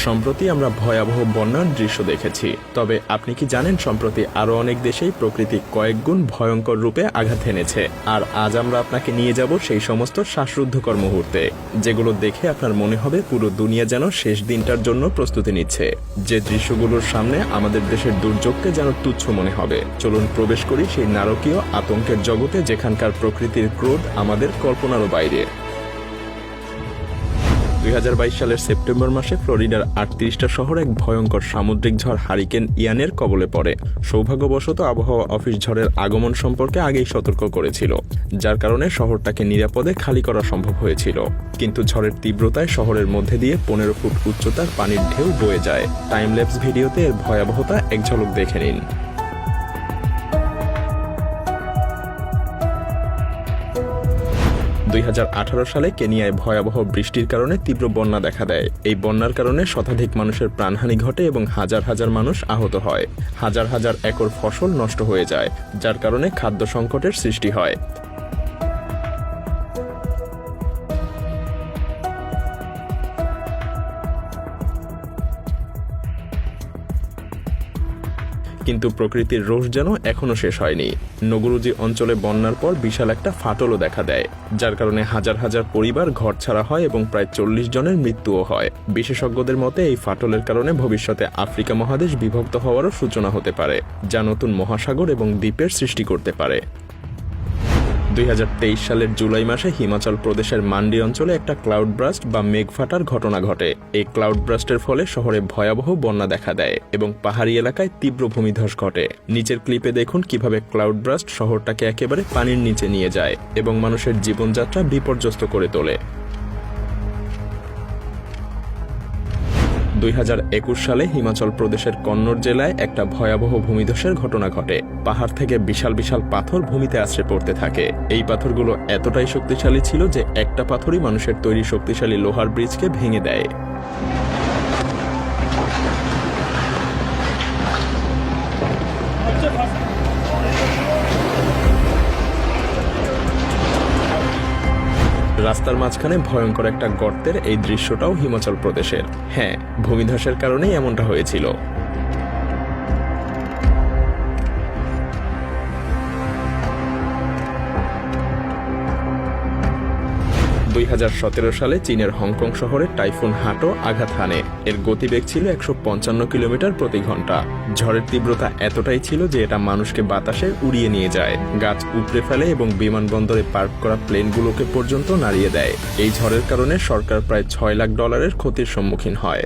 সম্প্রতি আমরা ভয়াবহ বন্যার দৃশ্য দেখেছি, তবে আপনি কি জানেন সম্প্রতি আরও অনেক দেশেই প্রকৃতি কয়েক গুণ ভয়ঙ্কর রূপে আঘাত এনেছে। আর আজ আমরা আপনাকে নিয়ে যাব সেই সমস্ত শ্বাসরুদ্ধকর মুহূর্তে, যেগুলো দেখে আপনার মনে হবে পুরো দুনিয়া যেন শেষ দিনটার জন্য প্রস্তুতি নিচ্ছে। যে দৃশ্যগুলোর সামনে আমাদের দেশের দুর্যোগকে যেন তুচ্ছ মনে হবে। চলুন প্রবেশ করি সেই নারকীয় আতঙ্কের জগতে, যেখানকার প্রকৃতির ক্রোধ আমাদের কল্পনারও বাইরে। 2022 সালের সেপ্টেম্বর মাসে ফ্লোরিডার 38টা শহর এক ভয়ঙ্কর সামুদ্রিক ঝড় হারিকেন ইয়ানের কবলে পড়ে। সৌভাগ্যবশত আবহাওয়া অফিস ঝড়ের আগমন সম্পর্কে আগেই সতর্ক করেছিল, যার কারণে শহরটাকে নিরাপদে খালি করা সম্ভব হয়েছিল। কিন্তু ঝড়ের তীব্রতায় শহরের মধ্যে দিয়ে 15 ফুট উচ্চতার পানির ঢেউ বয়ে যায়। টাইমল্যাপস ভিডিওতে এর ভয়াবহতা এক ঝলক দেখে নিন। 2018 সালে কেনিয়ায় ভয়াবহ বৃষ্টির কারণে তীব্র বন্যা দেখা দেয়। এই বন্যার কারণে শতাধিক মানুষের প্রাণহানি ঘটে এবং হাজার হাজার মানুষ আহত হয়। হাজার হাজার একর ফসল নষ্ট হয়ে যায়, যার কারণে খাদ্য সংকটের সৃষ্টি হয়। কিন্তু প্রকৃতির রোষ যেন এখনো শেষ হয়নি। নগরুজি অঞ্চলে বন্যার পর বিশাল একটা ফাটলও দেখা দেয়, যার কারণে হাজার হাজার পরিবার ঘরছাড়া হয় এবং প্রায় 40 জনের মৃত্যুও হয়। বিশেষজ্ঞদের মতে এই ফাটলের কারণে ভবিষ্যতে আফ্রিকা মহাদেশ বিভক্ত হওয়ারও সূচনা হতে পারে, যা নতুন মহাসাগর এবং দ্বীপের সৃষ্টি করতে পারে। 2023 সালের জুলাই মাসে হিমাচল প্রদেশের মান্ডি অঞ্চলে একটা ক্লাউড ব্রাস্ট বা মেঘ ফাটার ঘটনা ঘটে। এই ক্লাউড ব্রাস্টের ফলে শহরে ভয়াবহ বন্যা দেখা দেয় এবং পাহাড়ি এলাকায় তীব্র ভূমিধস ঘটে। নিচের ক্লিপে দেখুন কিভাবে ক্লাউড ব্রাস্ট শহরটাকে একেবারে পানির নিচে নিয়ে যায় এবং মানুষের জীবনযাত্রা বিপর্যস্ত করে তোলে। 2021 সালে হিমাচল প্রদেশের কন্নড় জেলায় একটা ভয়াবহ ভূমিধসের ঘটনা ঘটে। পাহাড় থেকে বিশাল বিশাল পাথর ভূমিতে আছড়ে পড়তে থাকে। এই পাথরগুলো এতটাই শক্তিশালী ছিল যে একটা পাথরই মানুষের তৈরি শক্তিশালী লোহার ব্রিজকে ভেঙে দেয়। রাস্তার মাঝখানে ভয়ঙ্কর একটা গর্তের এই দৃশ্যটাও হিমাচল প্রদেশের। হ্যাঁ, ভূমিধসের কারণেই এমনটা হয়েছিল। 2017 সালে চীনের হংকং শহরে টাইফুন হাটো আঘাত হানে। এর গতিবেগ ছিল 155 কিলোমিটার প্রতি ঘন্টা। ঝড়ের তীব্রতা এতটাই ছিল যে এটা মানুষকে বাতাসে উড়িয়ে নিয়ে যায়, গাছ উপড়ে ফেলে এবং বিমানবন্দরে পার্ক করা প্লেনগুলোকে পর্যন্ত নাড়িয়ে দেয়। এই ঝড়ের কারণে সরকার প্রায় $6 লাখ ক্ষতির সম্মুখীন হয়।